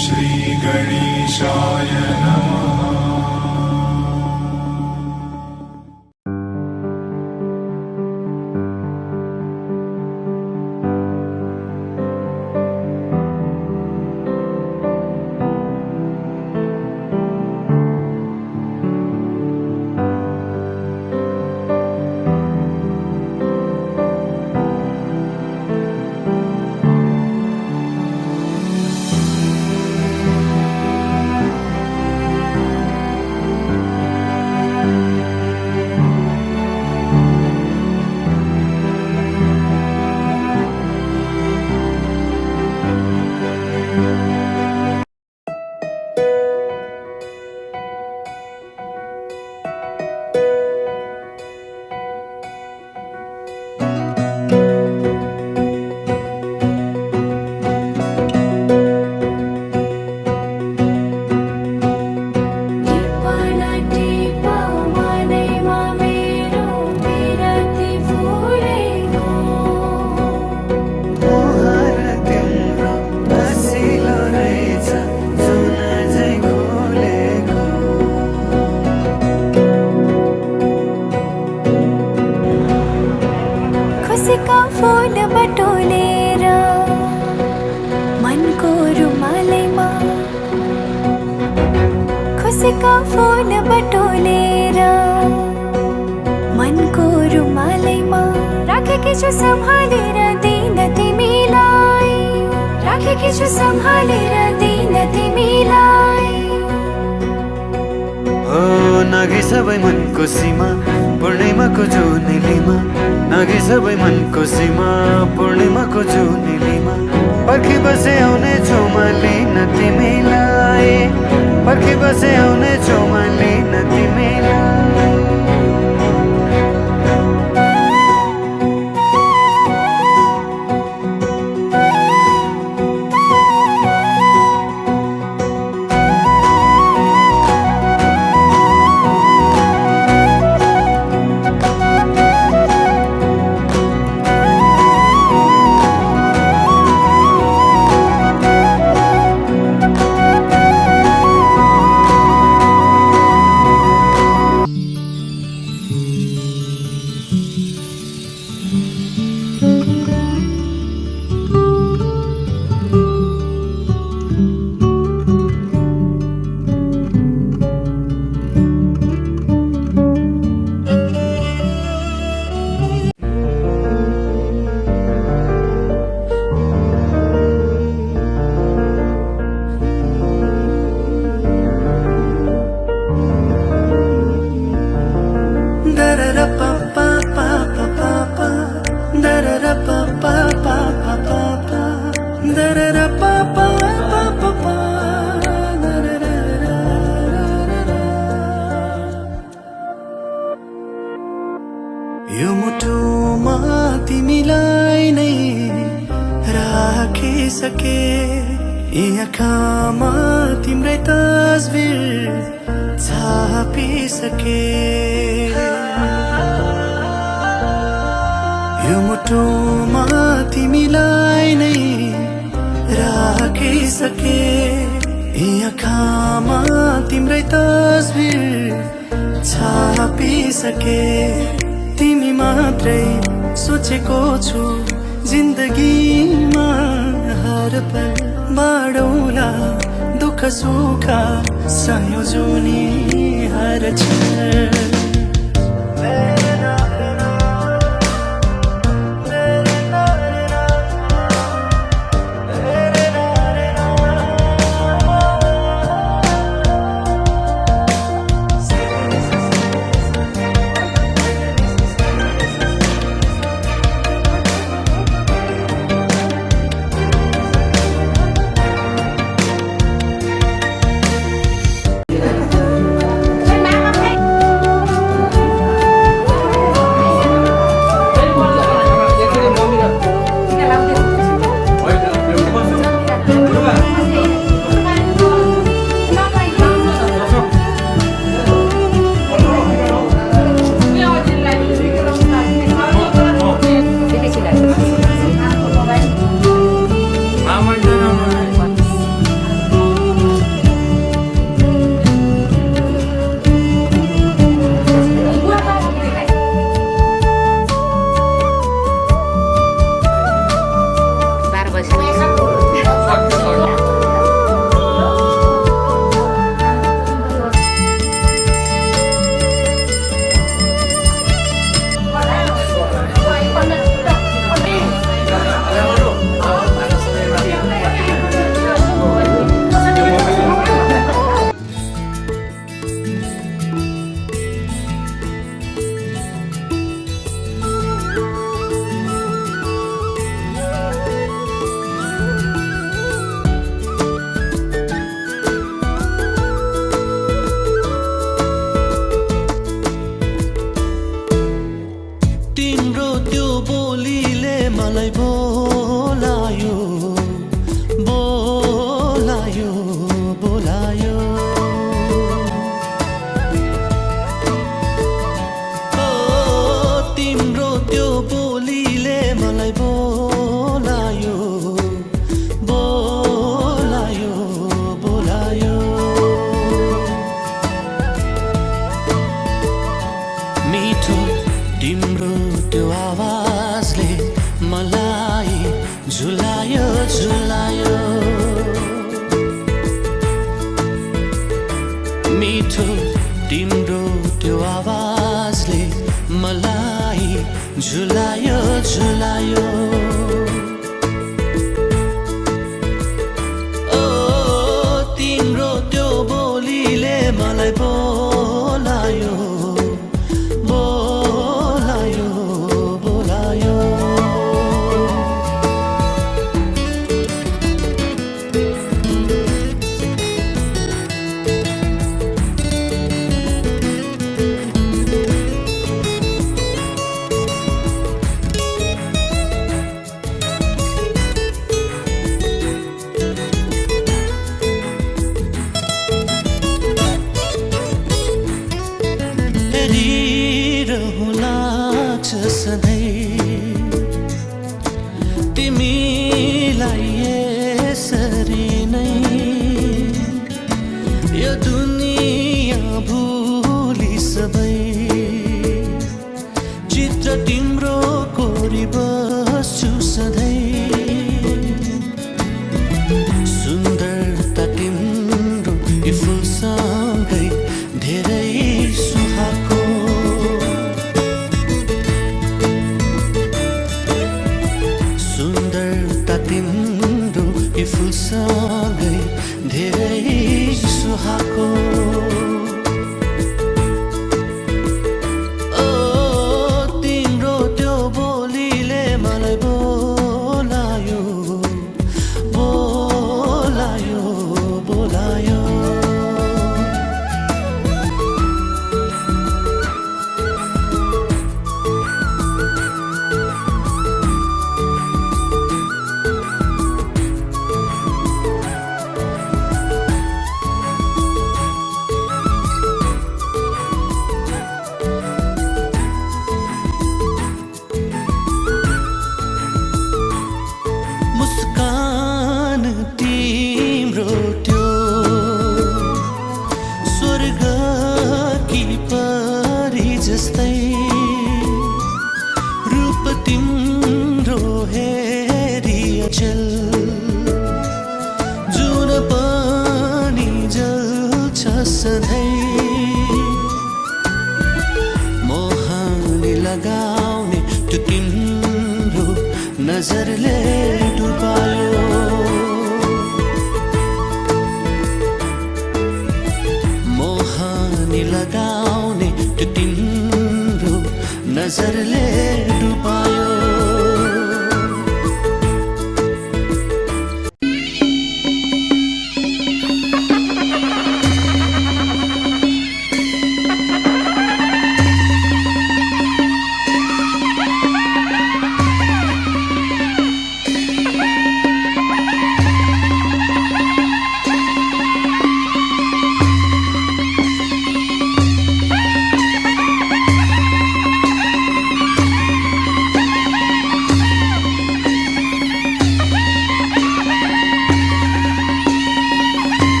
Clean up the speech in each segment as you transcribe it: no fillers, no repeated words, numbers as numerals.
श्रीगणेशाय नमः। खुसीका फूल बटोलेर मनको रुमालैमा, खुसीका फूल बटोलेर मनको रुमालैमा राखेकी छु सम्हालेर दिन तिमीलाई, राखेकी छु सम्हालेर दिन तिमीलाई। नागे सबै मनको सीमा पूर्णिमाको जुनेलीमा, नागे सबै मनको सीमा पूर्णिमाको जुनेलीमा पर्खी बसे आउने छु म लिन तिमीलाई, पर्खी बसे आउने छु म लिन तिमीलाई। यो मुटुमा तिमीलाई नै राखिसके, यी आँखामा तिम्रै तस्बिर छापिसके। यो मुटुमा तिमीलाई नै राखिसके, यी आँखामा तिम्रै तस्बिर छापिसके। तिमी मात्रै सोचेको छु जिन्दगीमा, हर पल बाडौला दुःख सुख संयोजनी हर क्षण। झुलायो मिठो तिम्रो त्यो आवाजले मलाई झुलायो झुलायो ओ तिम्रो त्यो बोलीले मलाई बोलायो बोलायो बोलायो सधैँ तिमीलाई यसरी नै यो दुनियाँ भुली सबै चित्र तिम्रो कोरी बस्छु सधैँ सुन्दरता तिम्रो यो फुलसँगै धेरै सुहाएको तिम्रो यो फुलसँगै धेरै सुहाएको ओ तिम्रो त्यो बोलीले मलाई बोलायो बोलायो बोलायो मुस्कान तिम्रो त्यो स्वर्ग कि परी जस्तै रूप तिम्रो हेरी अचल जुन पनि जल्छ सधैँ मोहनी लगाउने त्यो तिम्रो नजरले डुबायो मोहनी लगाउने त्यो तिम्रो नजरले डुबायो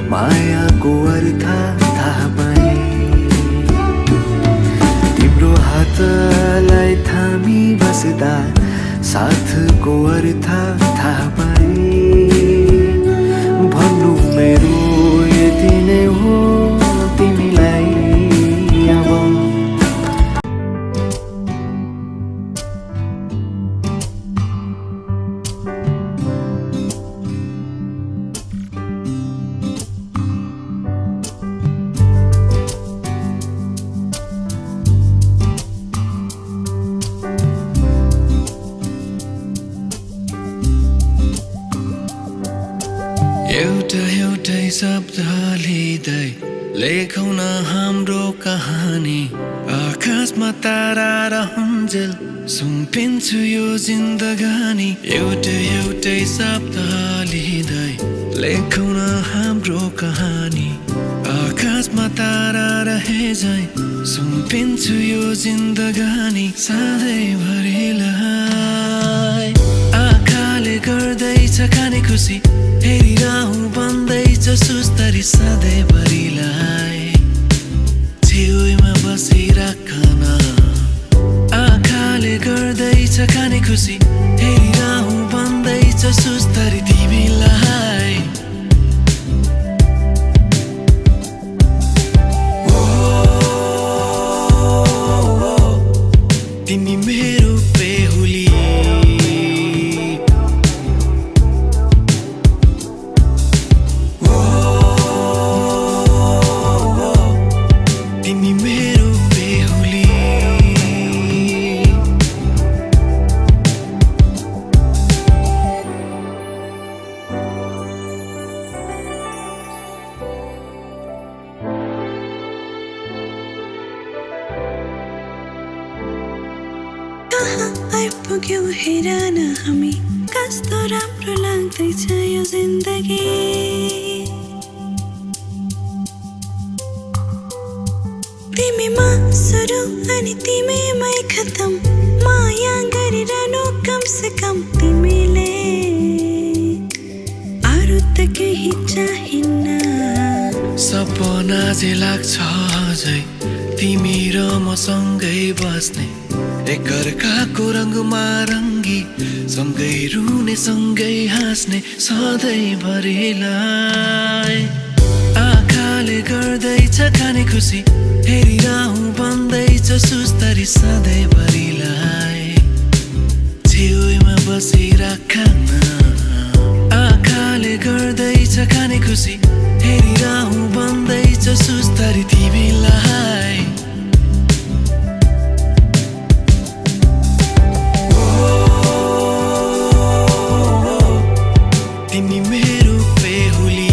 मायाको अर्थ थाहा पाएँ। तिम्रो हातलाई थामी बस्दा साथको अर्थ थाहा पाएँ। भन्नु मेरो यति नै हो तिमीलाई अब एउटै शब्द लिँदै लेखौँ न हाम्रो कहानी आकाशमा तारा रहन्जेल सुम्पिन्छु यो जिन्दगानी एउटै शब्द लिँदै लेखौँ न हाम्रो कहानी आकाशमा तारा रहे झै सुम्पिन्छु यो जिन्दगानी सधैँभरिलाई आँखाले गर्दैछ खाने खुसी हेरिरहँ भन्दैछ सुस्तरी सधैँभरिलाई छेउमा बसिराखन आँखाले गर्दैछ खाने खुसी हेरिरहँ भन्दैछ सुस्तरी तिमीलाई तिमी मेरो बेहुली तिमी मेरो बेहुली आइपुग्यौ हेर न हामी कस्तो राम्रो लाग्दैछ यो जिन्दगी तिमीमा सुरु अनि तिमीमै खतम माया गरिरहनु कम से कम तिमीले अरू त केही चाहिन्न सपना जे लाग्छ अझै तिमी र मसँगै बस्ने एकअर्काको रङमा रङ्गी सँगै रुने सँगै हाँस्ने सधैँभरिलाई आँखाले गर्दैछ खाने खुसी हेरिरहँ भन्दैछ सुस्तरी सधैँभरिलाई छेउमा बसिराखन आँखाले गर्दैछ खाने खुसी हेरिरहँ भन्दैछ सुस्तरी तिमीलाई तिमी मेरो बेहुली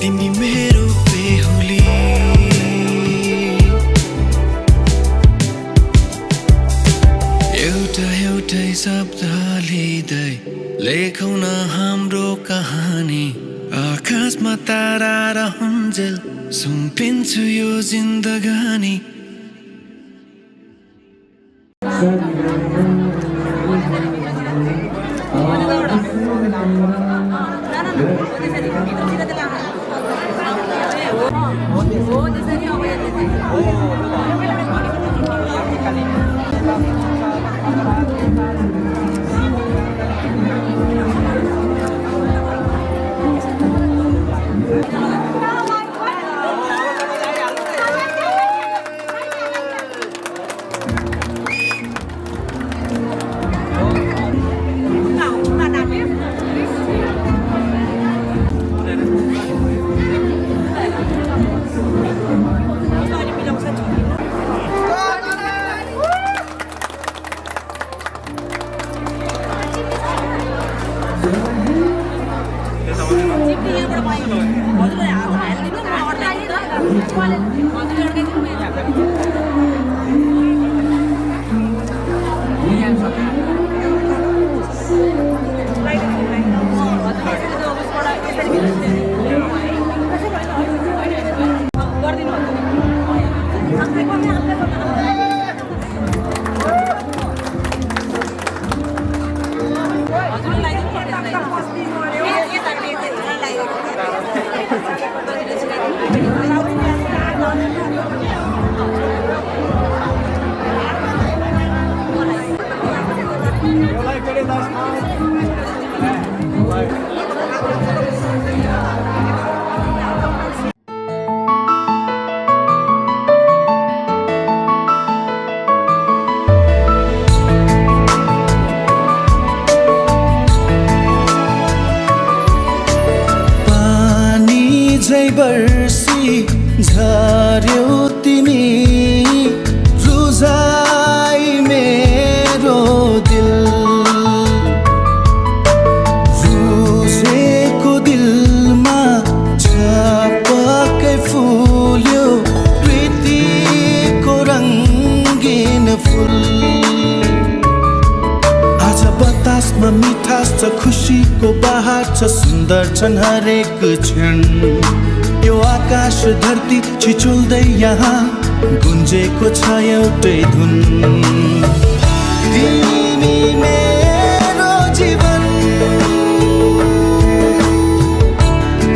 तिमी मेरो बेहुली एउटै शब्द लिँदै लेखौँ न हाम्रो कहानी आकाशमा तारा रहन्जेल सुम्पिन्छु यो जिन्दगानी झै बर्सी झर्यौ तिमी सुन्दर छन् हरेक क्षण यो आकाश धरती छिचोल्दै यहाँ गुन्जेको छ एउटै धुन तिमी मेरो जीवन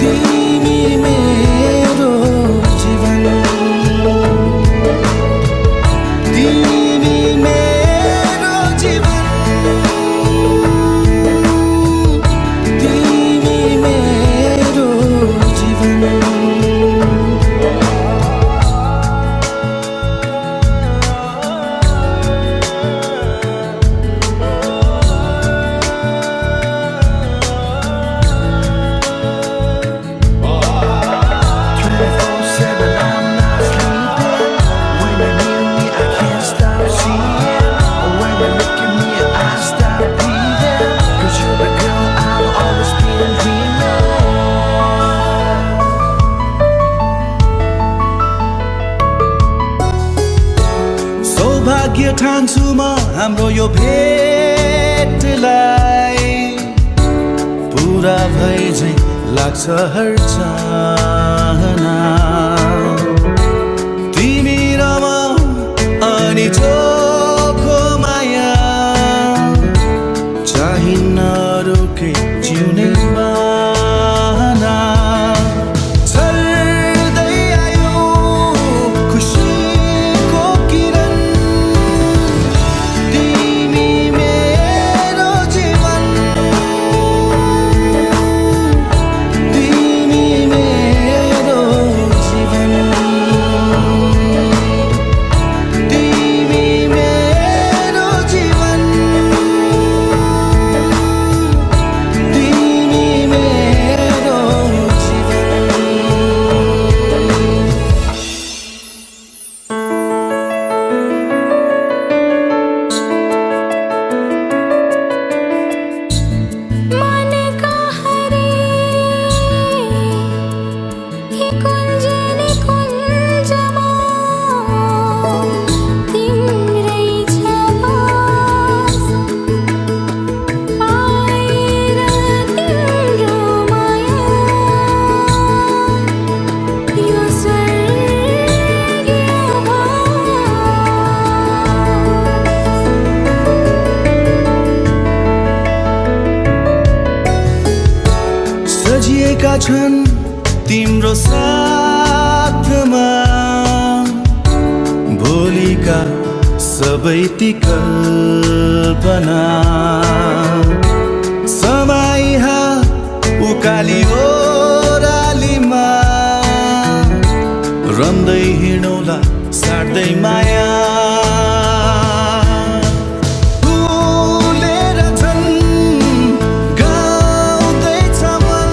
तिमी मेरो जीवन तिमी मेरो जीवन तिमी मेरो जीवन सौभाग्य ठान्छु म हाम्रो यो भेटलाई पुरा भए झै लाग्छ हर चाहना तिमी र म अनि चोखो माया चाहिन्न रोके जिउने बाना छर्दै आयो खुसीको किरण तिमी मेरो जीवन तिमी मेरो जीवन तिमी मेरो जीवन तिमी मेरो जीवन मन का हरे ही कुंज निकुंजमा तिम्रै छास आएर तिम्रो माया यो स्वर्गीय सजिएका छन् तिम्रो साथमा भोलिका सबै ती कल्पना समाइहा उकाली ओरालीमा रम्दै हिँडौला साट्दै माया फुलेर छन् गाउँदैछ मन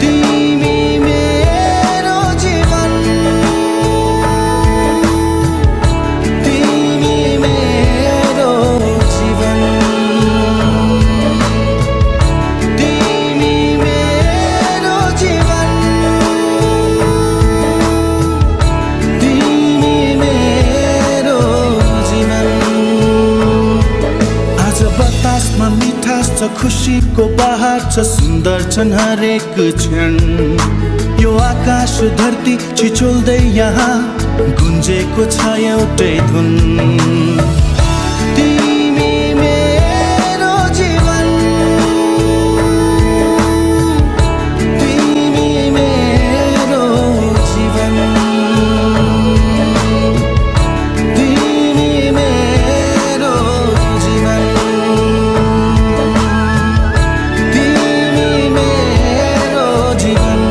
तिमी मेरो जीवन तिमी मेरो जीवन तिमी मेरो जीवन तिमी मेरो जीवन आज बतासमा मिठास छ खुसीको बहार छ सुन्दर छन् हरेक क्षण यो आकाश धरती छिचोल्दै यहाँ गुन्जेको छ एउटै धुन तिमी मेरो जीवन तिमी मेरो जीवन तिमी मेरो जीवन तिमी मेरो जीवन तिमी मेरो जीवन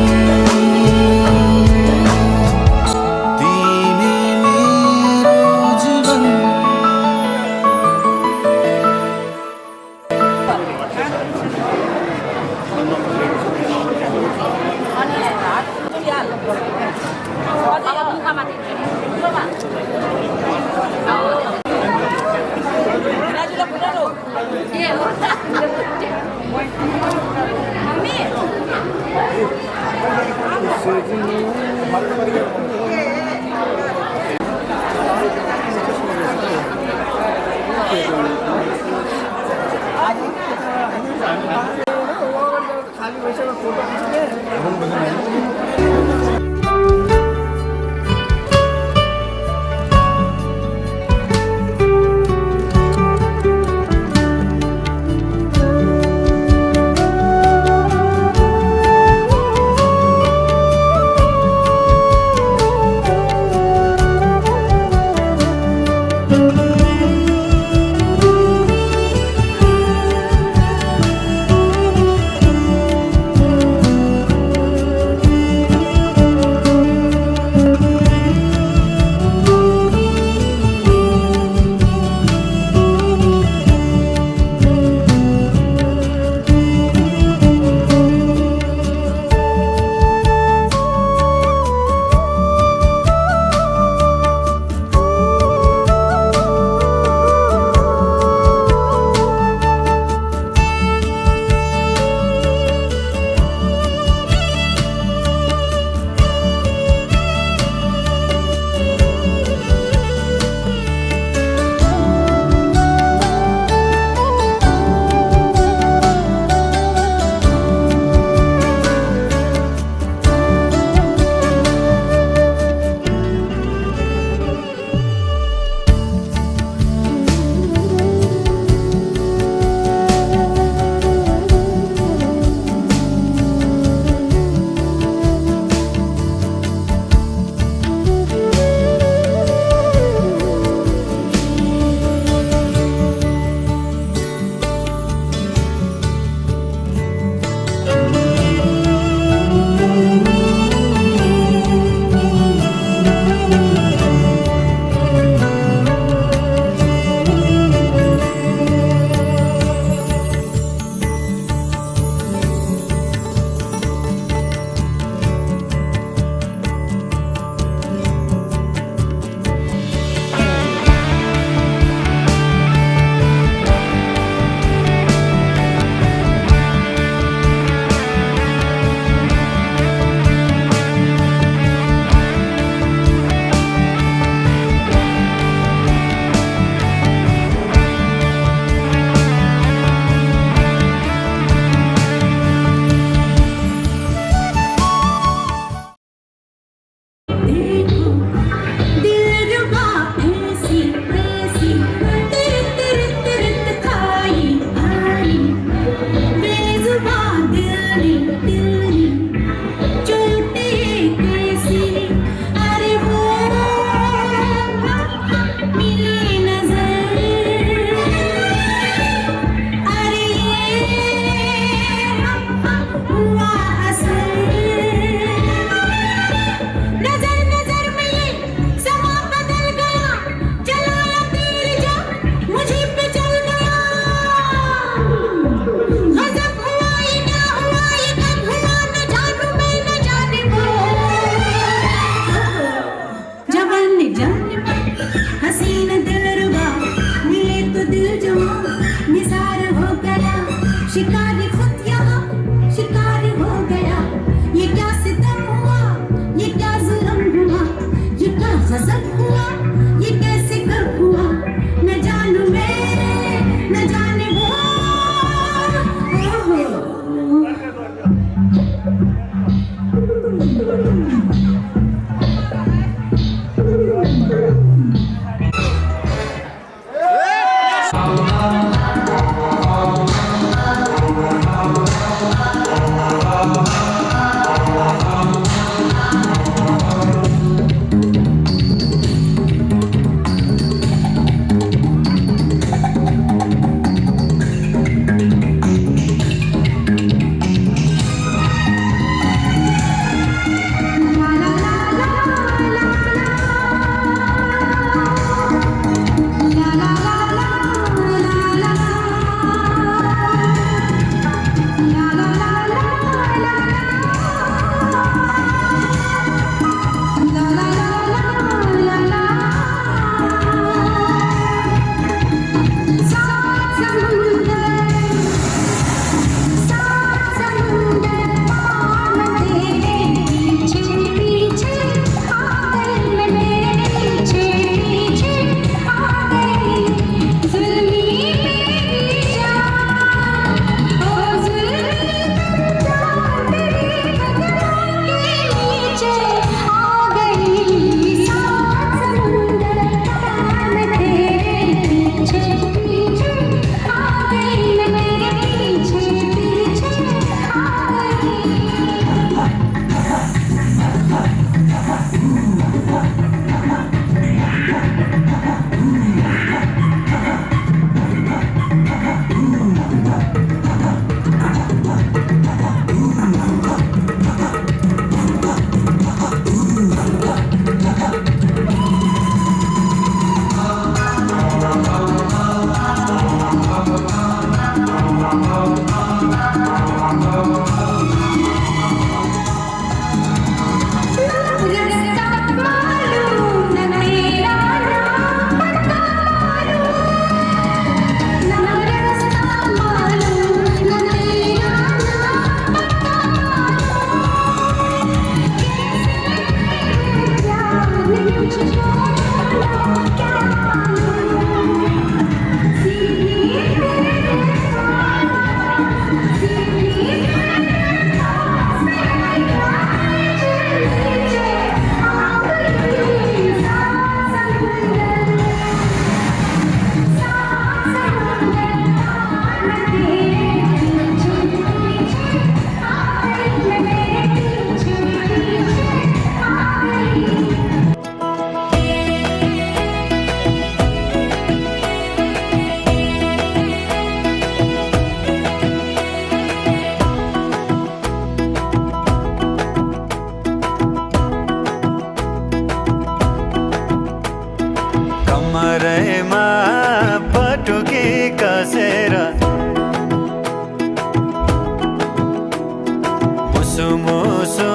मुसु मुसु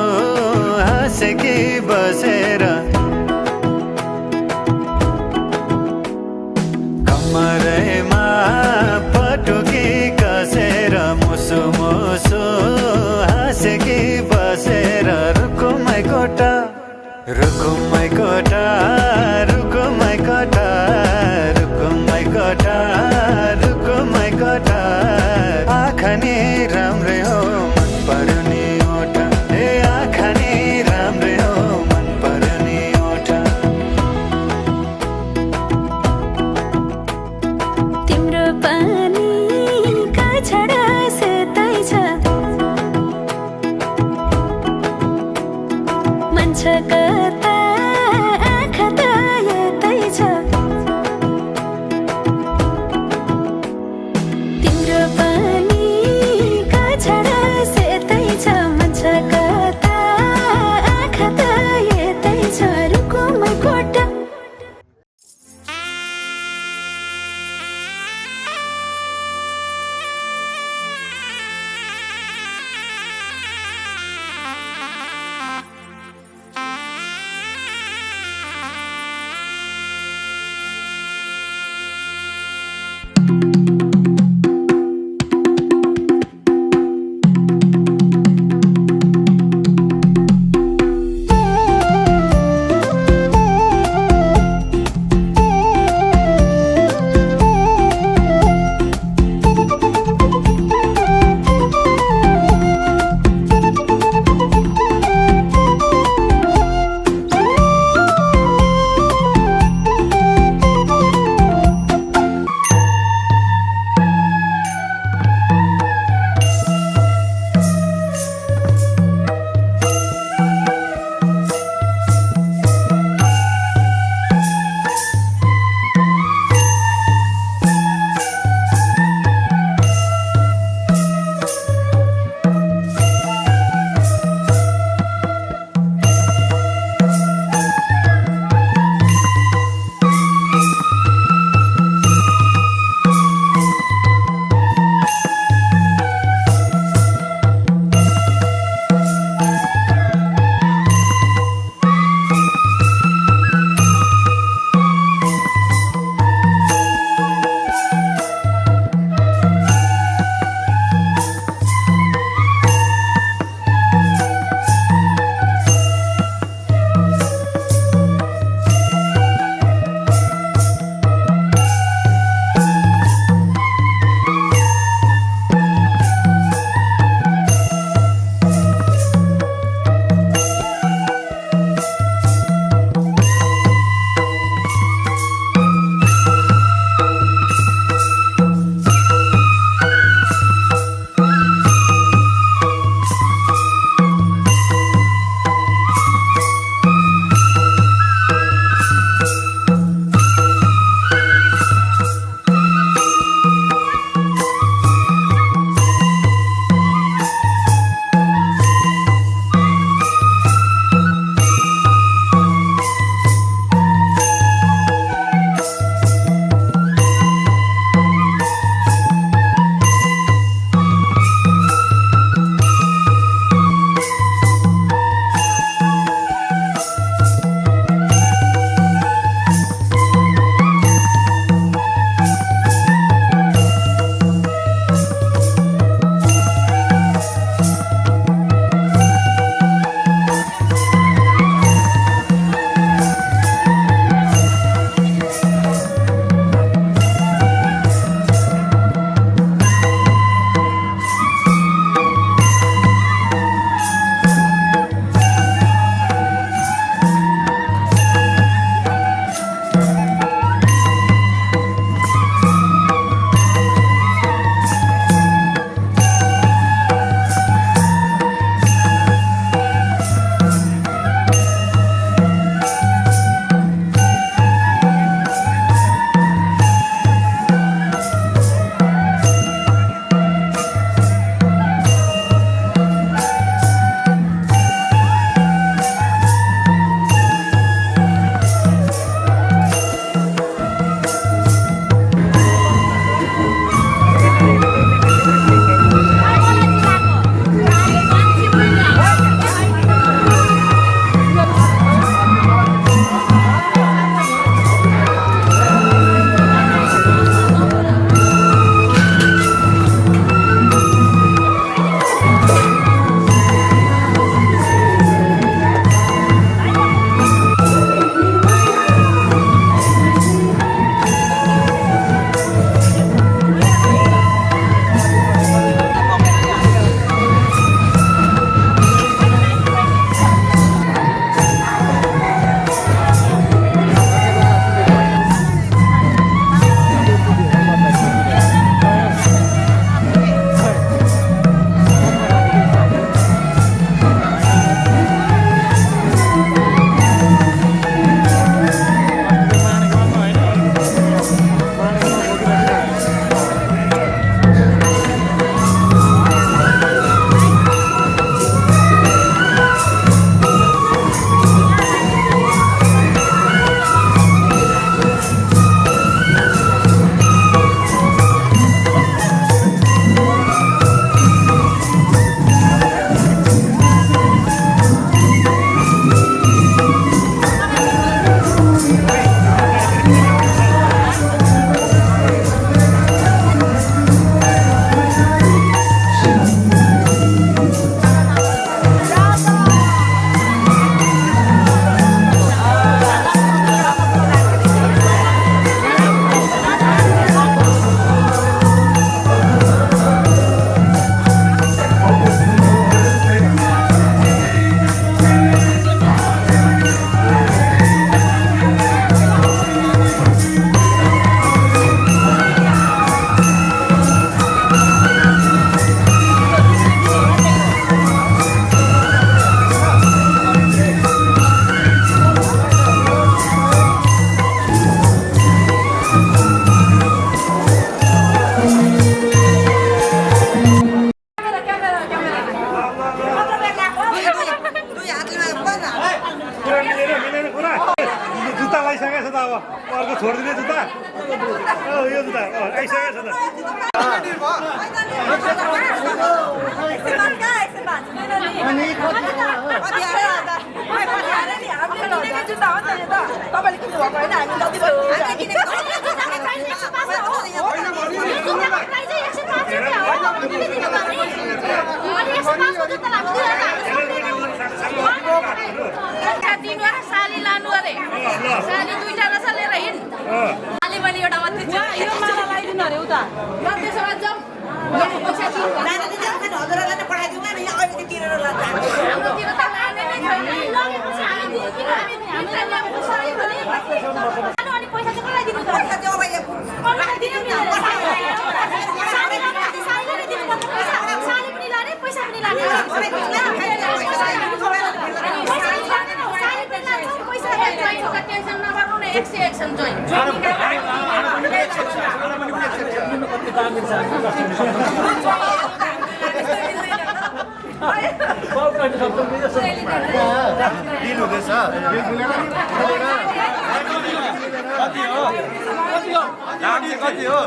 हाँसेकी बसेर कमरैमा पटुकी कसेर मुसु मुसु हाँसेकी बसेर रुकुमै कोटा रुकुमै कोटा रुकुमै कोटा रुकुमै कोटा रुकुमै कोटा आँखा नि राम्रै हो मन पर्यो नि ओठा ए आँखा नि राम्रै हो मन पर्यो नि ओठा तिम्रो पानीका छडा सेतै छ मन छ कता आँखा त यतै छ तिम्रो पानीका छडा सेतै छ मन छ कता आँखा त यतै छ रुकुमै कोटा मिलेन कुरा जुत्ता लगाइसकेको छ त अब अर्को छोडिदिने जुत्ता यो जुत्ता आइसकेको छ त तिनवटा साली लानु अरे साली दुईटा रहेछ लिएर हिँड साली मैले एउटा मात्रै छ यो माला लगाइदिनु अरे उता ल त्यसो भए जाउँ हाम्रोतिर त लाने नै छैन लगेपछि हामी दियो किन हामीलाई ल्याएको साली भने अनि पैसा चाहिँ कसलाई दिनु त पैसा चाहिँ अब कसलाई दिनु सालीले दिनु पर्छ पैसा साली पनि लाने पैसा पनि लाने टेन्सन नगर्नु न एक्सन जोइन कति हो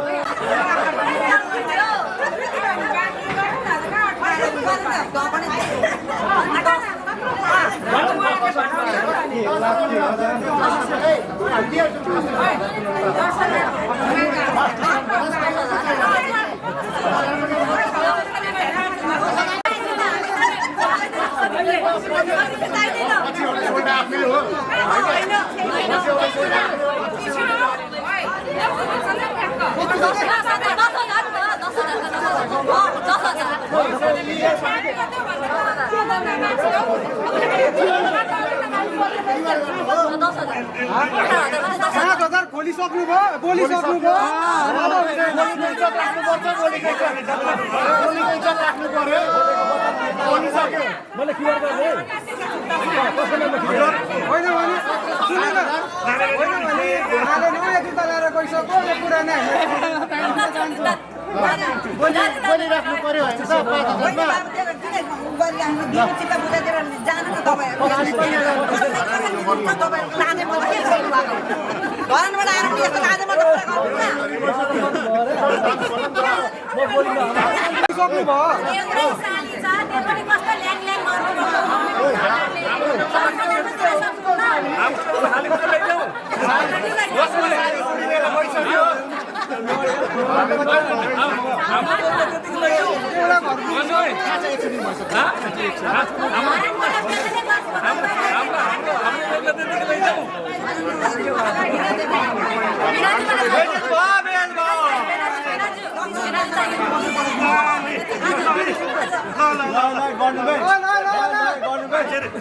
बोलिराख्नु पर्यो होइन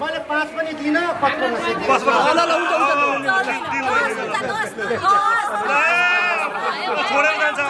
मैले 5 पनि दिन छोडेर जान्छ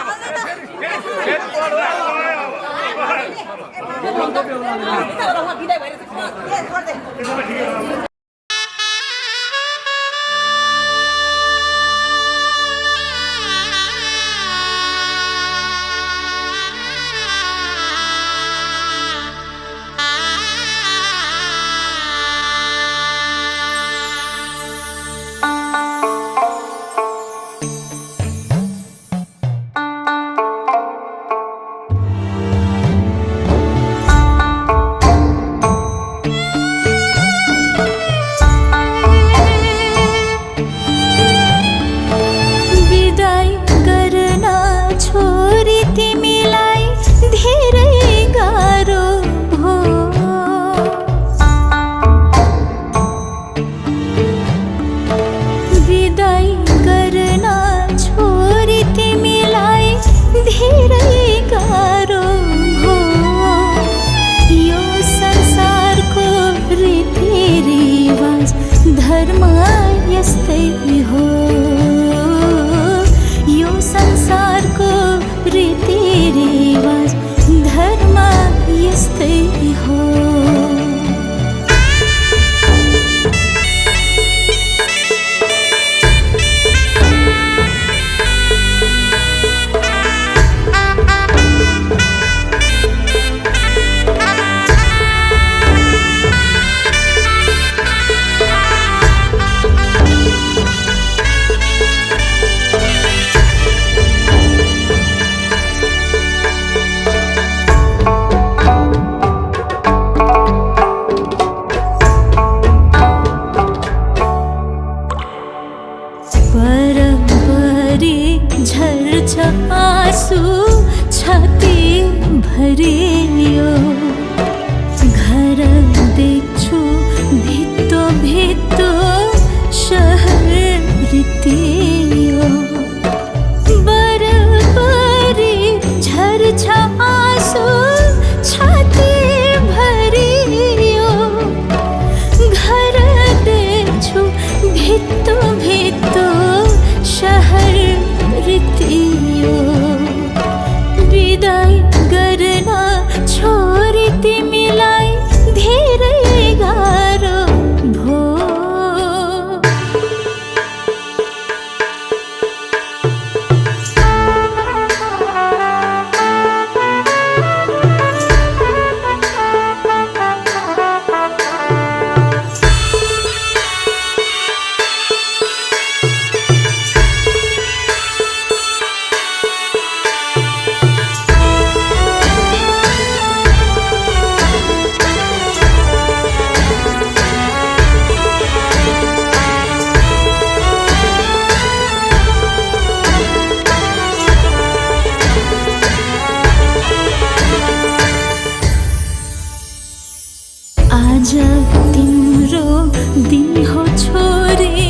दिन हो छोरी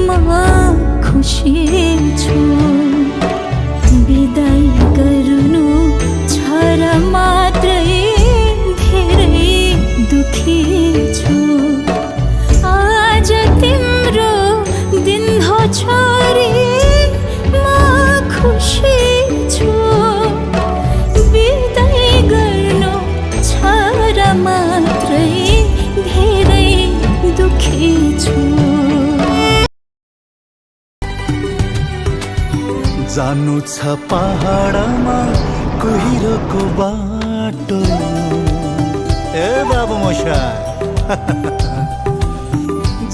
म खुसी छु बिदाई गर्नु छ र मात्रै धेरै दुखी छु आज तिम्रो दिन हो छोरी म खुसी छु बिदाई गर्नु छ र मात्रै धेरै दुखी छु जानु छ पहाडमा कुहिरोको बाटो ए बाबु मशाय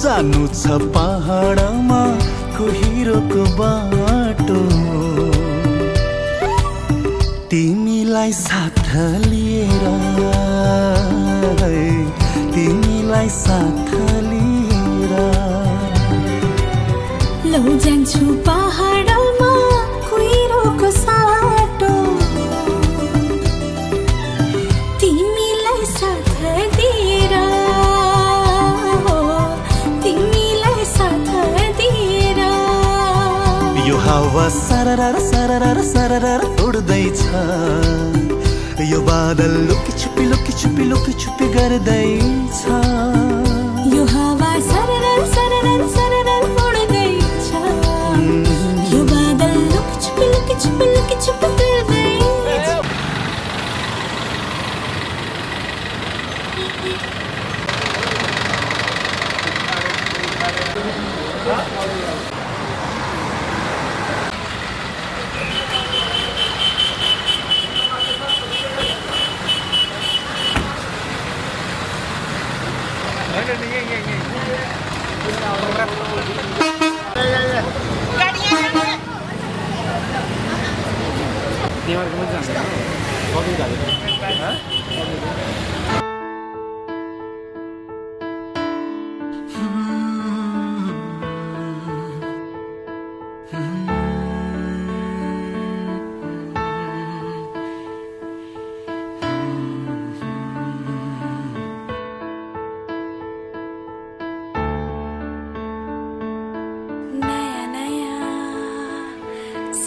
जानु छ पहाडमा कुहिरोको बाटो तिमीलाई साथ लिएर तिमीलाई साथ लिएर लौ जान्छु पहाडमा कुहिरोको साटो तिमीलाई साथ दिएर तिमीलाई साथ दिएर यो हावा सररर सररर सररर उड्दैछ यो बादल लुकी छुपी लुकी छुपी लुकी छुपी गर्दैछ यो हावा सररर सररर सररर उड्दैछ यो बादल लुकी छुपी लुकी छुपी लुकी छुपी गर्दैछ नया नया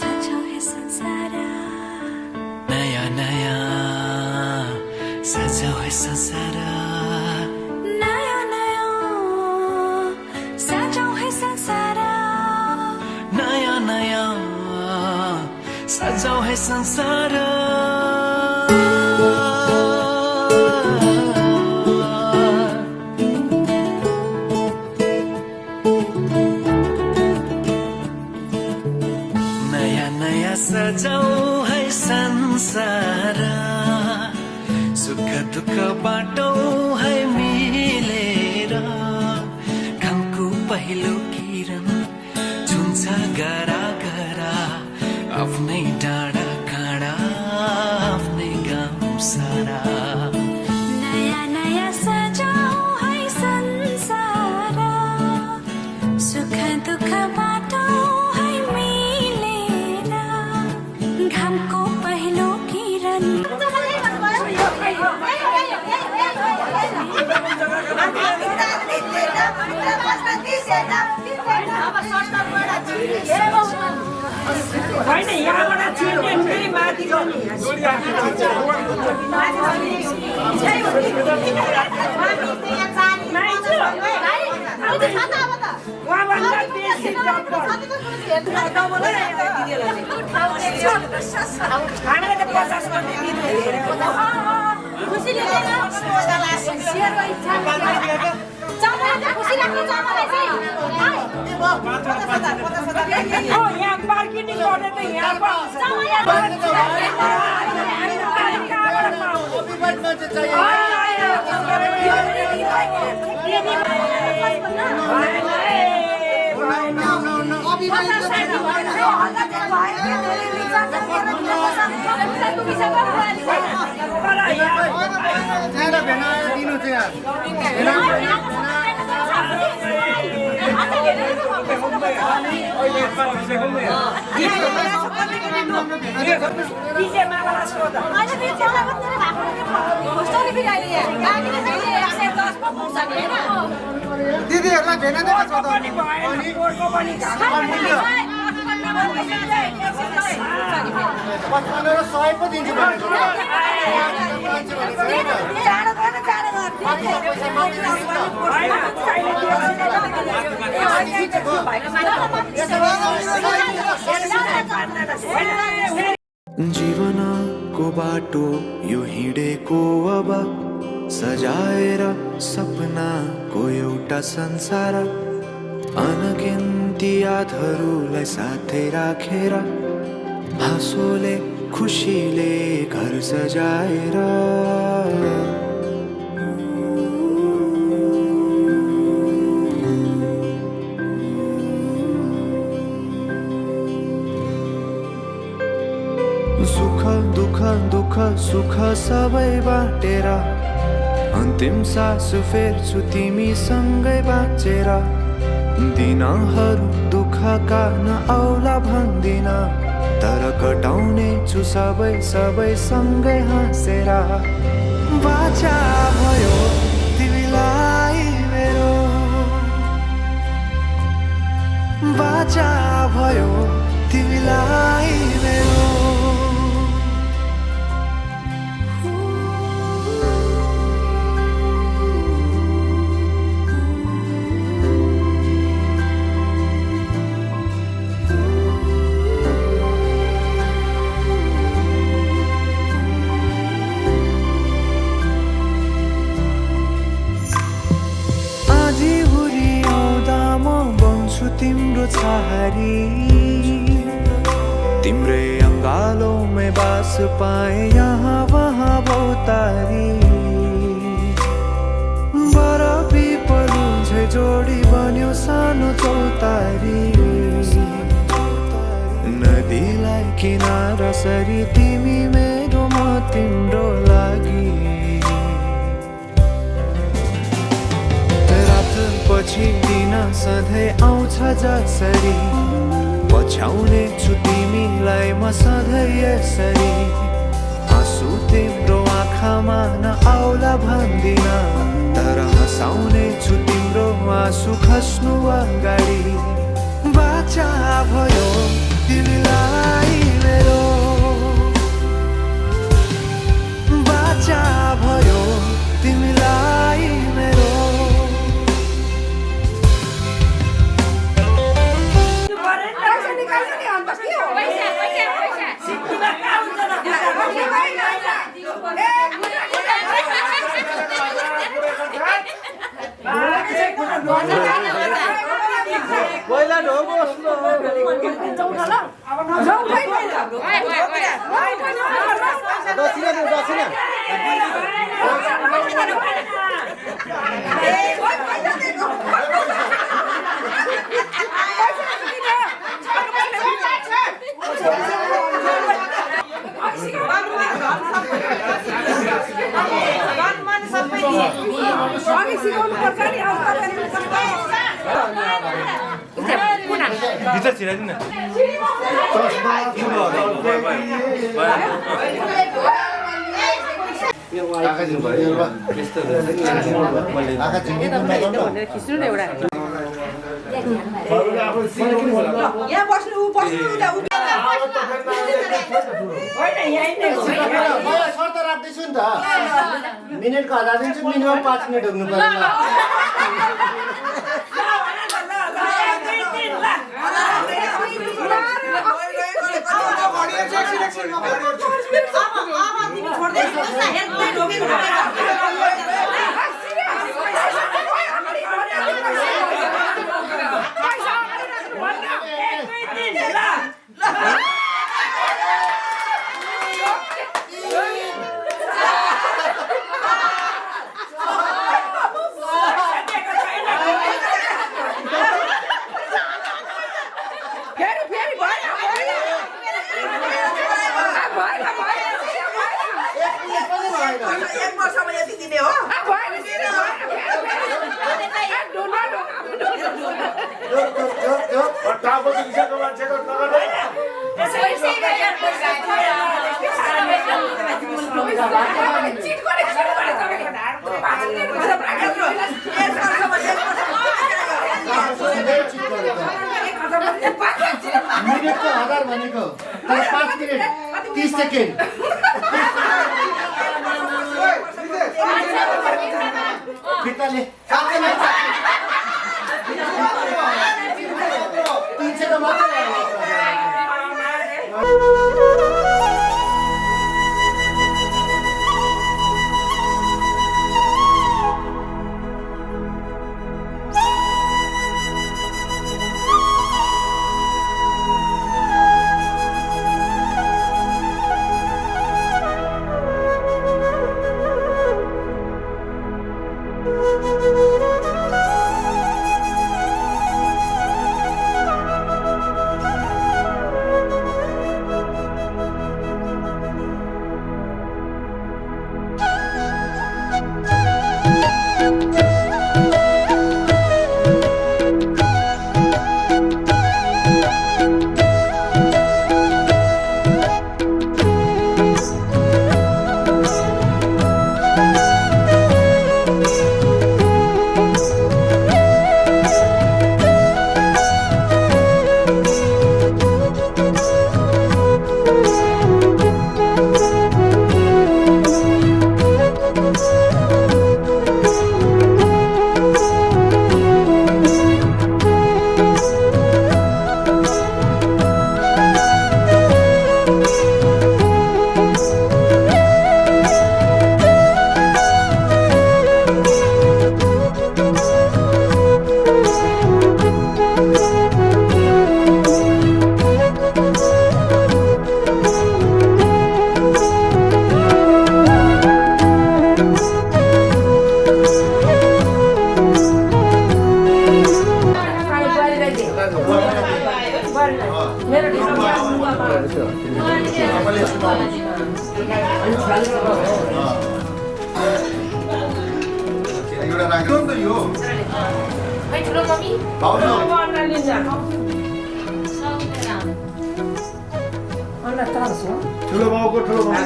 सजो है संसार नया नया सजाओ है संसार नया नया सजो है संसार नया नया सजाओ है संसार नया नया सजाओ है संसार सुख दुःख बाटो है मिलेर घामको पहिलो किरण छुन्छ गरा गरा आफ्नै डाँडा काँडा आफ्नै गाउँ सारा नया नया सजो है संसार सुख दुःख बाटो है मिलेर घामको पहिलो किरण होइन यहाँबाट छिर्ने फेरि माथि उहाँभन्दा बेसी हामीले त 50 गर्ने यहाँ मार्केटिङ गर्ने त यहाँ गोठको पनि जीवनको बाटो यो हिँडेको अब सजाएर सपनाको एउटा संसार अनगिन्ती यादहरूलाई साथै राखेर हाँसोले खुसीले घर सजाएर सुख दुःख दुःख सुख सबै बाटेर अन्तिम सास फेर्छु तिमीसँगै बाँचेर दिनहरू दुःखका नआउला भन्दिन तर कटाउने छु सबै सबै सँगै हाँसेर बाचा भयो तिमीलाई मेरो बाचा भयो तिमीलाई मेरो तिम्रो छहारी तिम्रै अङ्गालोमै बास पाए यहाँ वहाँ बहुतारी बरफी पलु झै जोडी बन्यो सानो चौतारी नदीलाई किनारा सरी तिमी मेरो म तिम्रो लागि पछि दिन सधैँ आउँछ जसरी पछ्याउने छु तिमीलाई म सधैँ यसरी आँसु तिम्रो आँखामा नआउला भन्दिन तर हँसाउने छु तिम्रो आँसु खस्नु अगाडि बाचा भयो तिमीलाई मेरो बाचा भयो तिमीलाई मेरो भित्र छिराइदिनु न शर्त राख्दैछु नि त मिनेटको 1000 दिन्छु मिनिमम 5 मिनेट हुनु पर्यो 1000 भनेको तर 5 मिनेट 30 सेकेन्ड फिर्ताले 300 त मात्रै ठुलो बाउको ठुलो बाउ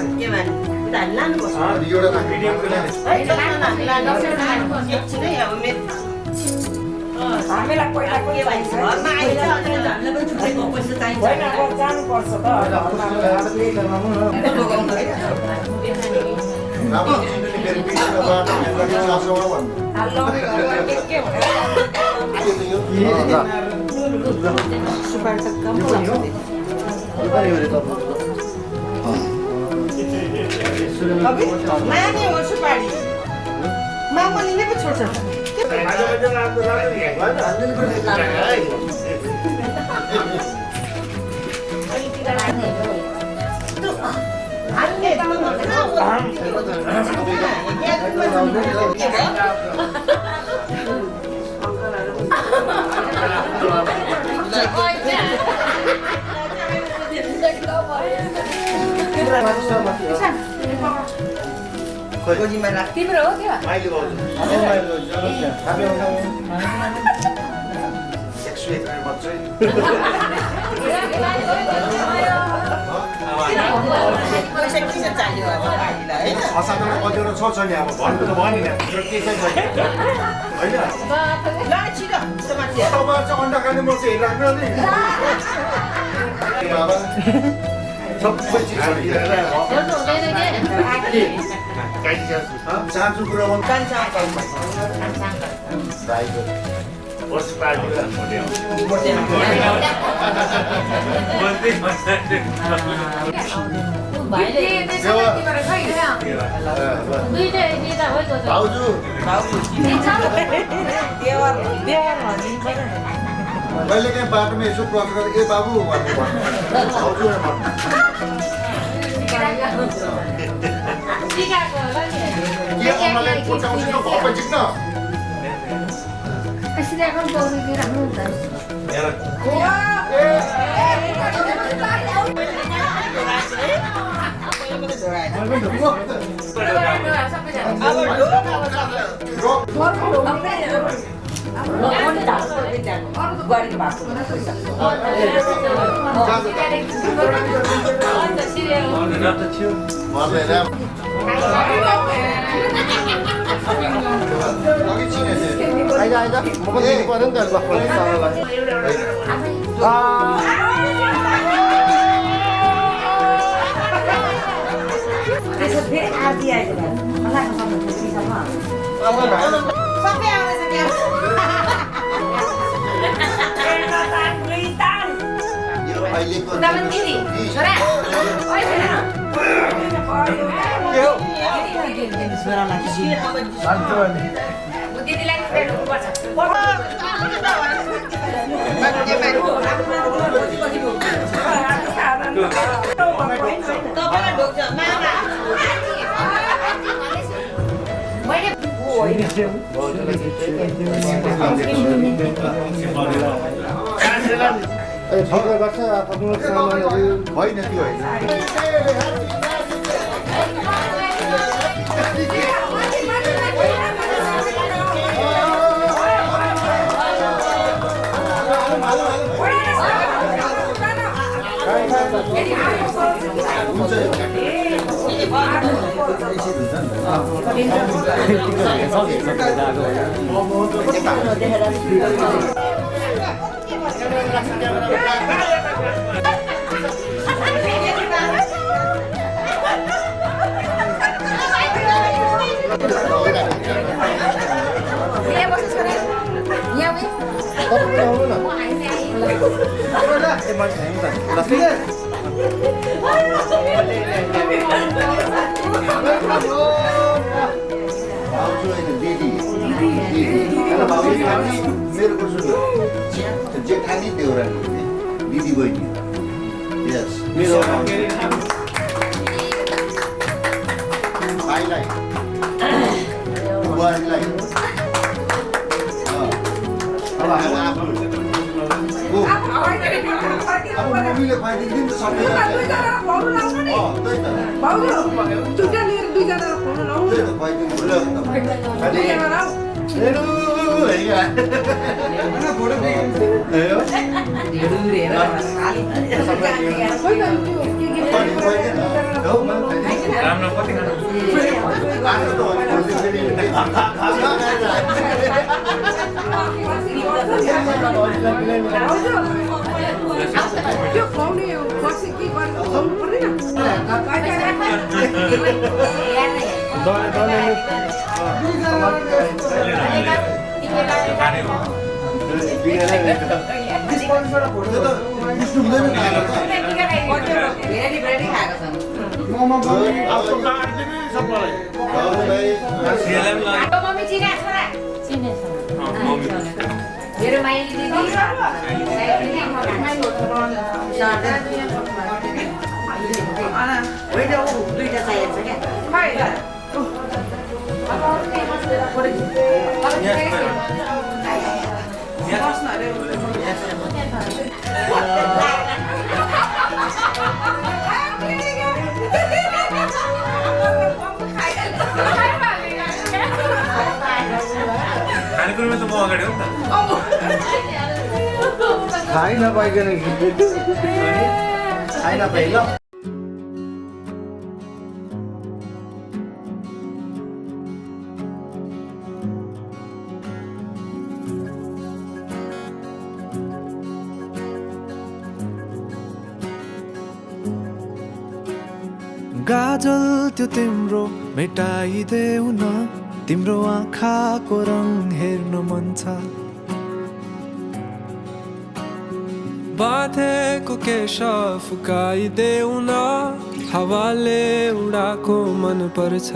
हामीलाई पहिला के भन्छ घरमा आइन्छ अनि हामीले पनि छुट्टैको पैसा चाहिन्छ होइन अब जानुपर्छ त माने हो सुपारी मामले पो छोड्छ तिम्रो हो क्या कतिवटा छ नि अब भन्नु त भनि नि के चाहिँ छैन होइन अन्डा खाने म चाहिँ हेरिराख्नु नि सबै चिज चान्चु कुरा मैले कहीँ बाटोमा यसो क्रस गरेर ए बाबु फेरि आरती आइज मलाई सब छुट्टीसम्म सबै आउँदैछ क्या गर्छ आफ्नो सामानहरू होइन त्यो होइन जेठानी देउरानी दिदी बहिनी यस मेरो भाइलाई बुहारीलाई अब अब मम्मीले खुवाइदिन्छ नि त सबै त्यो खुवाउने बसी के गर्नु खुवाउनु पर्दैन मेरो माइली दिदी होइन दुईटा चाहिएको छ खानेकुरोमा त म अगाडि हो नि त खाइ नपाइकन खाइ नपाइ ल गाजल त्यो तिम्रो मेटाइदेऊ न तिम्रो आँखाको रङ हेर्न मन छ बाँधेको केश फुकाइदेऊ न हावाले उडाको मन पर्छ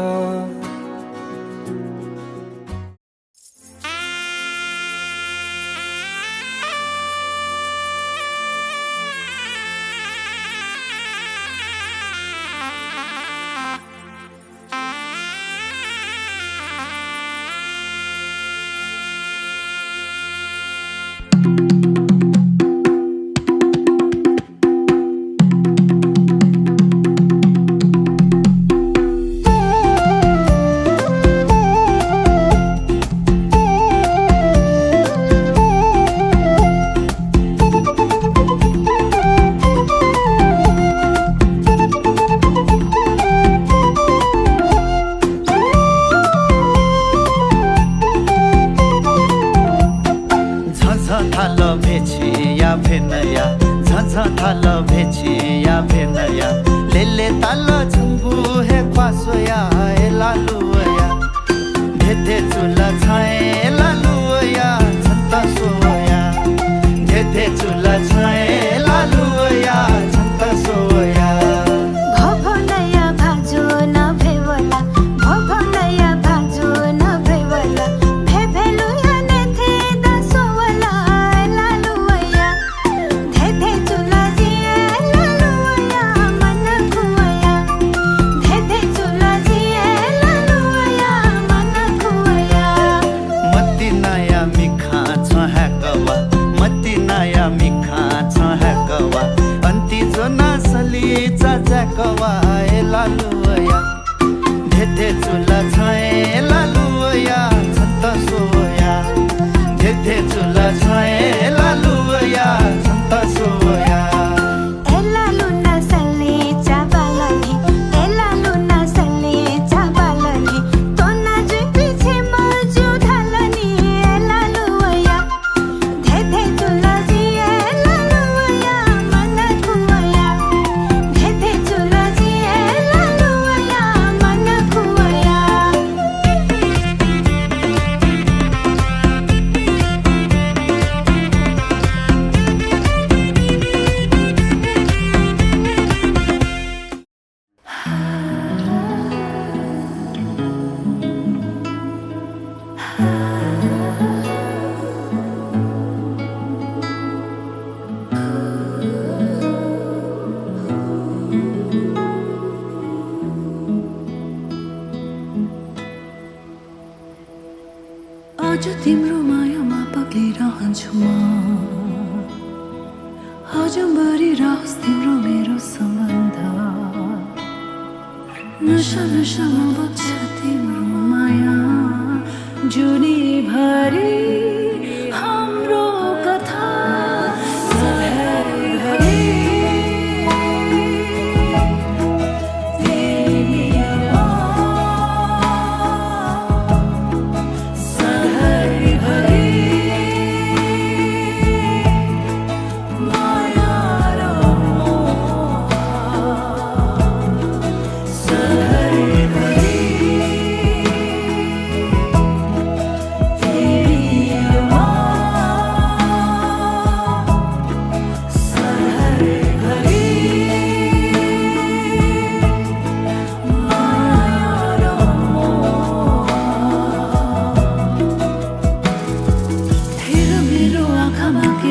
थाल भेछिया भेनया लेले ताल झुंगू हे क्वासो कवाए लालुया धेधे चुला छाए लालुया छन्त सोया धेधे चुला छाए लालुया छन्त सोया आज तिम्रो मायामा पक्लिरहन्छु म अझम्बरी रहोस् तिम्रो मेरो सम्बन्ध नशा नशामा बग्छ तिम्रो माया जुनीभरि हाम्रो कथा सधैँभरि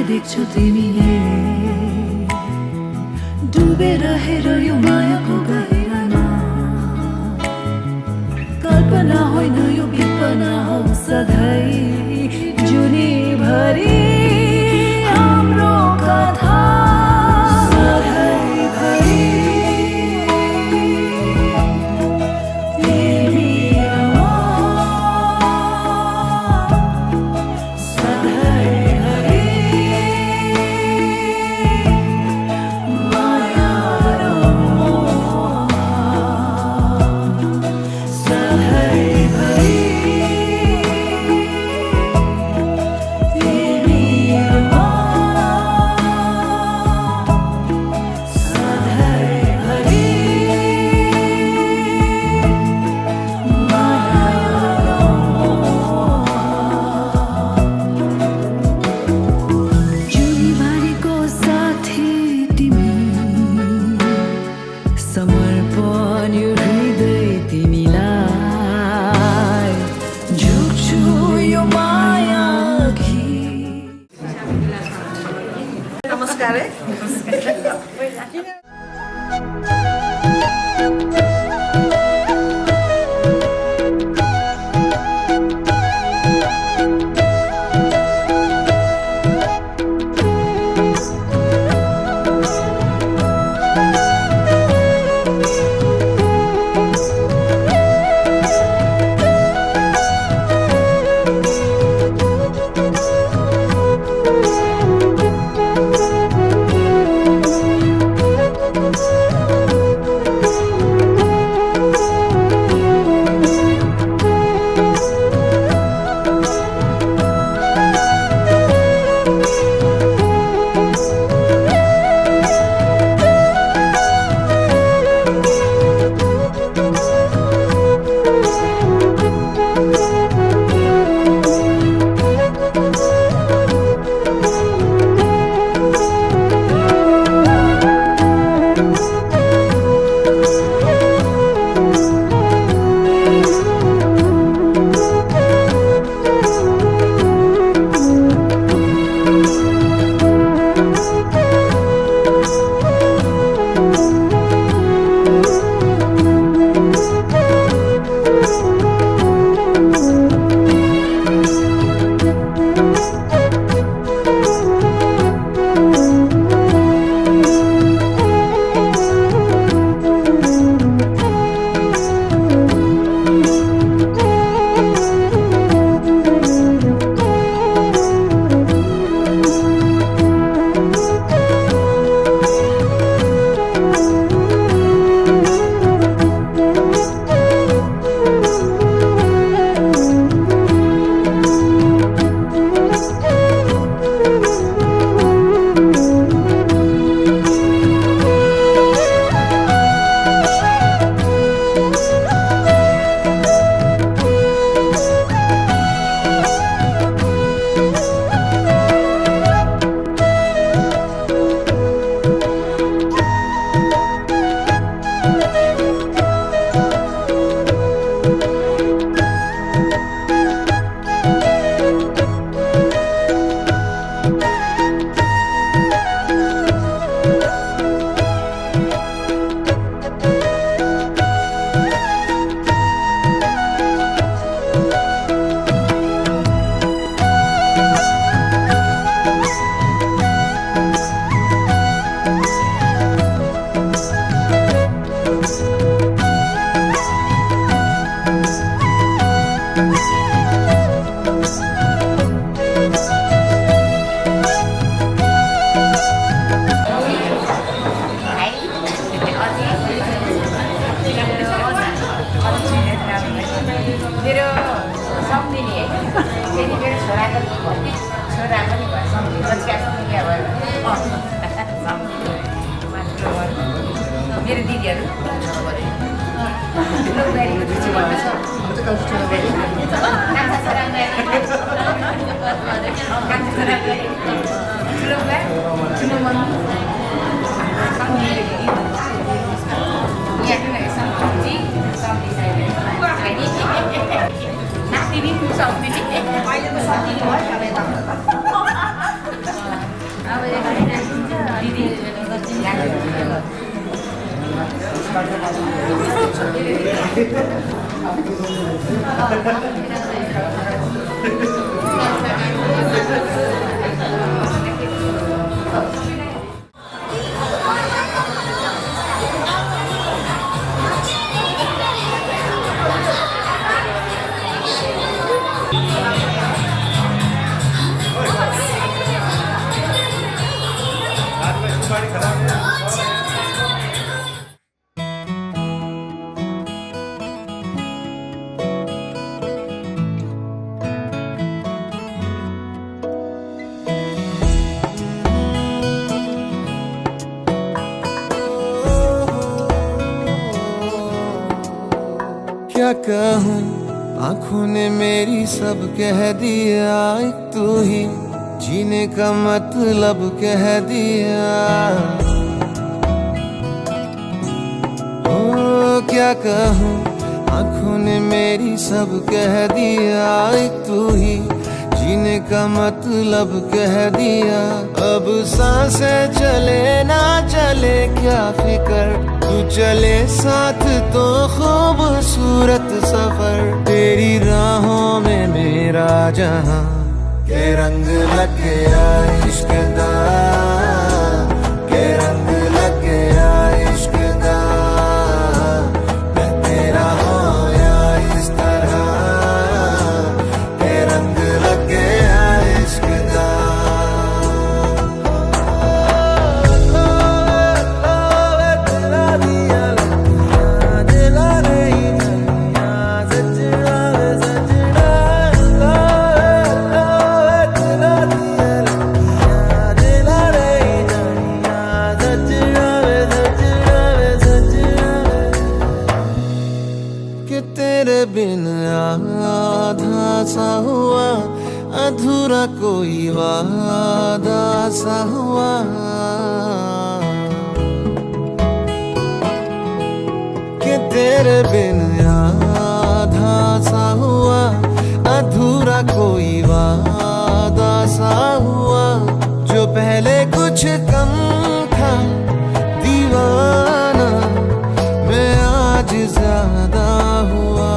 देख्छु तिमीले डुबेर हेर यो मायाको गहिरामा कल्पना होइन यो विपना हो सधैँ जुनीभरि हाम्रो कथा सधैँभरि नमस्कार है छोरा पनि भयो बच्चा भयो मेरो दिदीहरू क्या कहूँ आँखों ने मेरी सब कह दिया, एक तू ही जीने का मतलब कह दिया। ओ क्या कहूँ आँखों ने मेरी सब कह दिया, एक तू ही जीने का मतलब कह दिया। अब सांसें चले ना चले क्या फिकर, तू चले साथ तो खूबसूरत सफर। तेरी राहों में मेरा जहां के रंग लग गया इश्क दा, के रंग लग गया इश्क दा। मैं तेरा होया इस तरह, के रंग लग गया इश्क दा। तेरे बिन आधा सा हुआ, अधूरा कोई वादा सा हुआ। कि तेरे बिन आधा सा हुआ, अधूरा कोई वादा सा हुआ। जो पहले कुछ कम था दीवाना, मैं आज ज्यादा हुआ।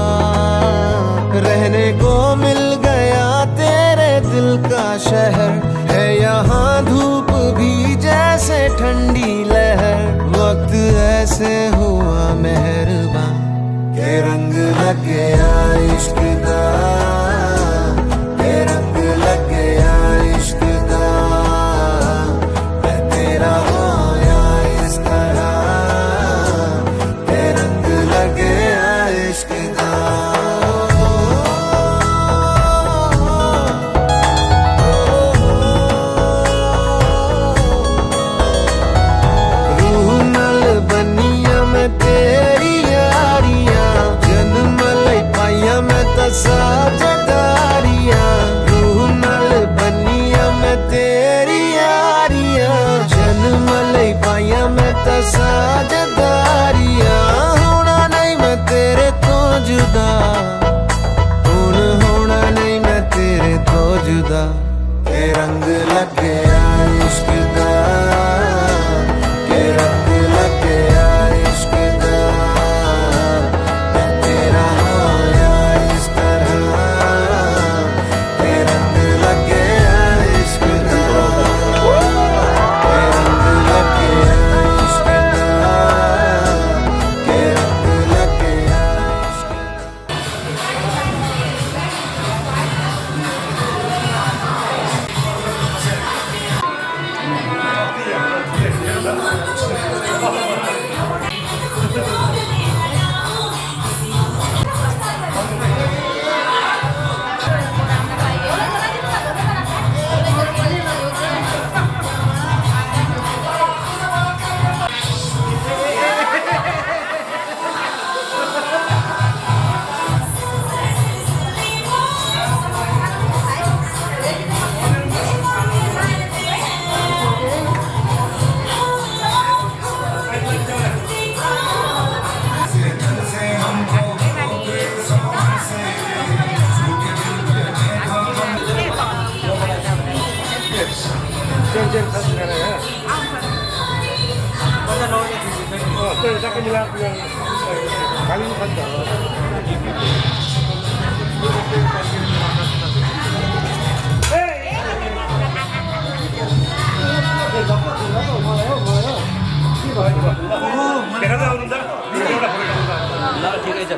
रहने को मिल गया तेरे दिल का शहर, है यहाँ धूप भी जैसे ठंडी लहर। वक्त ऐसे हुआ मेहरबान, के रंग लग गया इश्क दा, के रंग लग गया इश्क दा। मैं तेरा होया इस तरह, के रंग लग गया इश्क दा। साजदारियां रूह नाल बनिया मैं तेरी यारियां, जन्म लई पाइया मैं ता साजदारियां। होना नहीं मैं तेरे तो जुदा, हुण होना नहीं मैं तेरे तो जुदा। के रंग लग गया इश्क दा, के रंग लग गया इश्क दा। मैं तेरा होया इस तरह, के रंग लग गया इश्क दा, के रंग लग गया इश्क दा, के रंग लग गया इश्क दा। चेन खास गरेर हैन त्यो टक्कै मिलाएर खाली खान्छ ठिकै छ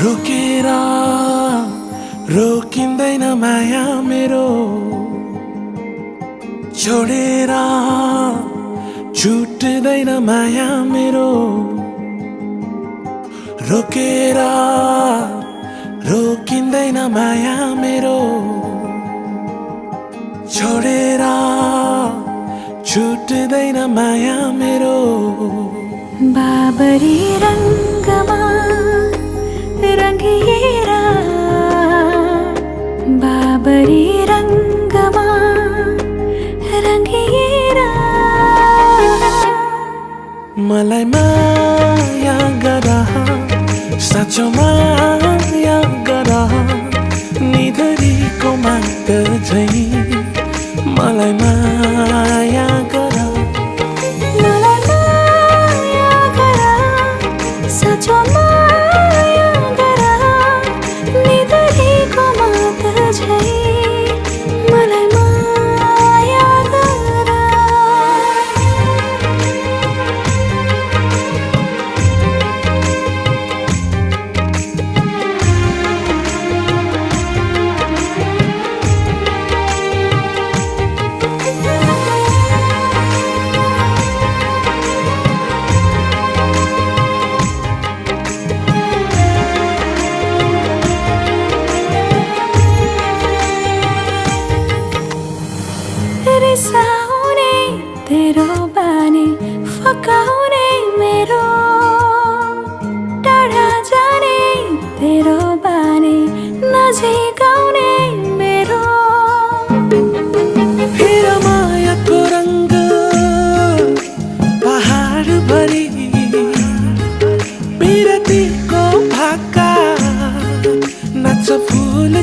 रोकेर रोकिँदैन माया मेरो छोडेर छुट्दैन माया मेरो रोकेर रोकिँदैन माया मेरो छोडेर छुट्दैन माया मेरो बाबरी रङ्गमा रङ्गिएर बाबरी रङ्गमा रङ्गिएर मलाई माया गर साँचो माया गर निधरीको माग झै मलाई माया गर मलाई माया गर साँचो माया गर निधरीको माग झै मलाई माया गर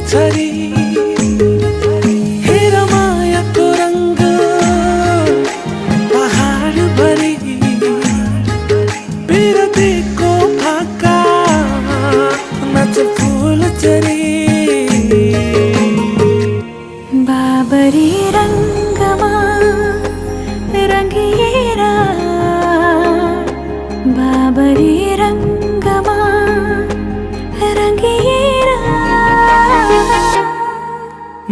छरी हेर मायाको रङ्ग पहाड भरी बिरतीको फाका नाच फुल चरी बाबरी रङ्गमा रङ्गिएर बाबरी रङ्गमा रङ्गिएर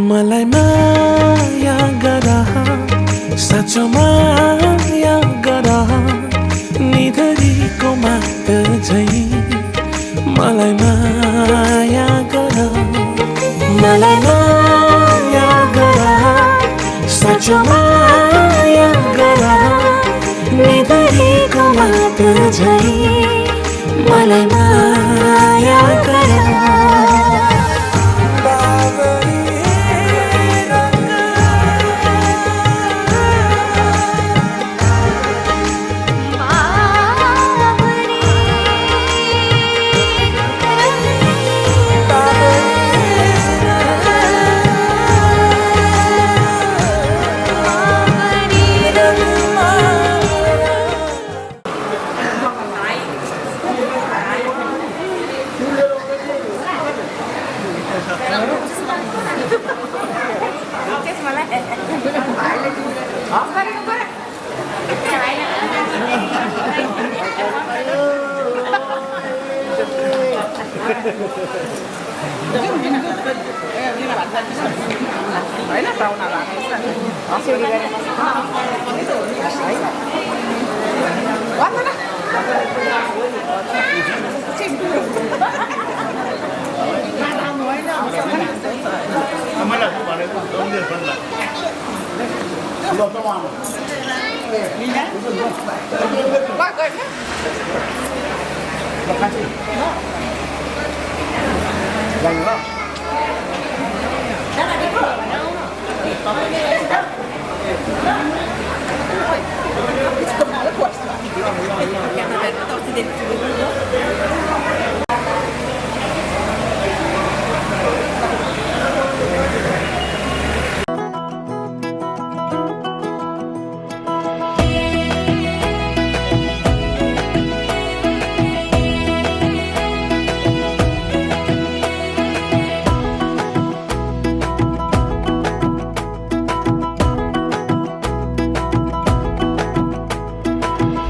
मलाई माया गर साँचो माया गर निधरीको मात झै मलाई माया गर मलाई माया गर साँचो माया गर निधरीको मात झै मलाई माया गर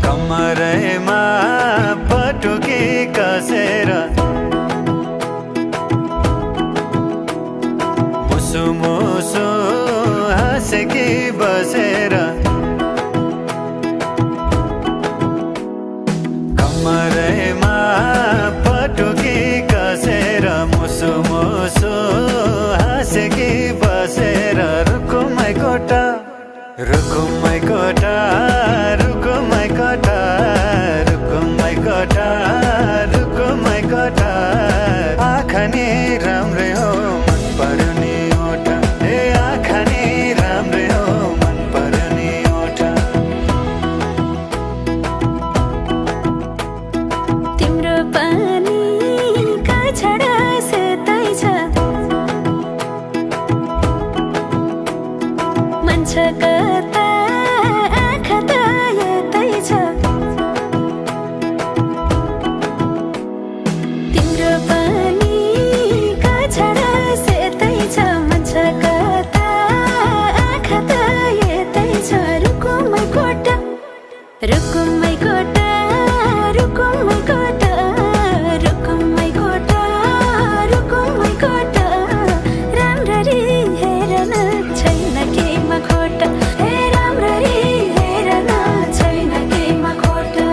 कमरैमा पटुकी कसेर मुसु मुसु हाँसेकी बसेर कमरैमा पटुकी कसेर मुसु मुसु हाँसेकी बसेर रुकुमै कोटा रुकुमै कोटा रुकुमै कोटा रुकुमै कोटा रुकुमै कोटा आँखा नि राम्रै हो मन पर्यो नि ओठा ए आँखा नि राम्रै हो मन पर्यो नि ओठा तिम्रो पानीका छडा सेतै छ मन छ कता आँखा त यतै छ तिम्रो पानीका छडा सेतै छ मन छ कता आँखा त यतै छ रुकुमै कोटा रुकुमै कोटा रुकुमै कोटा रुकुमै कोटा रुकुमै कोटा राम्ररी हेर्न छैन केहीमा खोटा हे राम्ररी हेर्न छैन केहीमा खोटा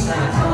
Bye.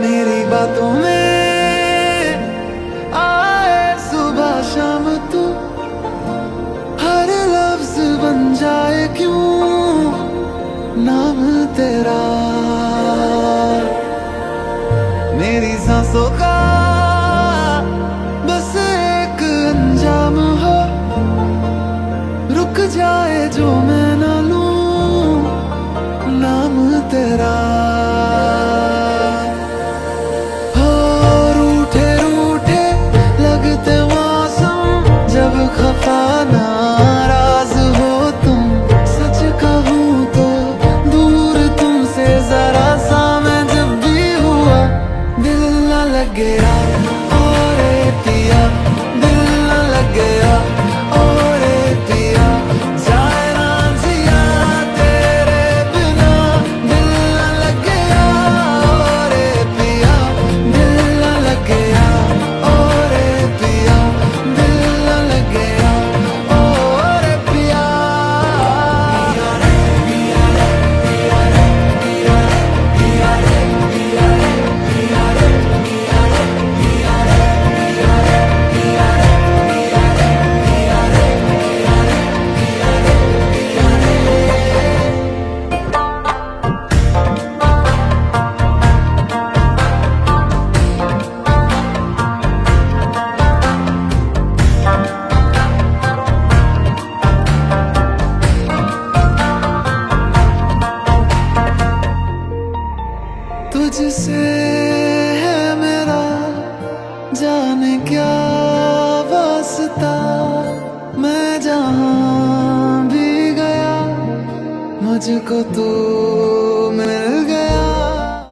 मेरी बातों में आए सुबह शाम तू, हर लफ्ज बन जाए क्यों नाम तेरा। मेरी सांसों का बस एक अंजाम हो, रुक जाए जो मैं बेकरार। और रूठे रूठे लगते मौसम जब खफा नाराज हो तुम। सच कहूँ तो दूर तुमसे जरा सा मैं जब भी हुआ, दिल न लग गया और पिया, दिल न लग गया और पिया। जाए ना जिया तेरे बिना, दिल न लग गया और पिया, दिल न लग गया और पिया, दिल न लग गया और पिया। तुझसे है मेरा जाने क्या वास्ता। मैं जहाँ भी गया मुझको तू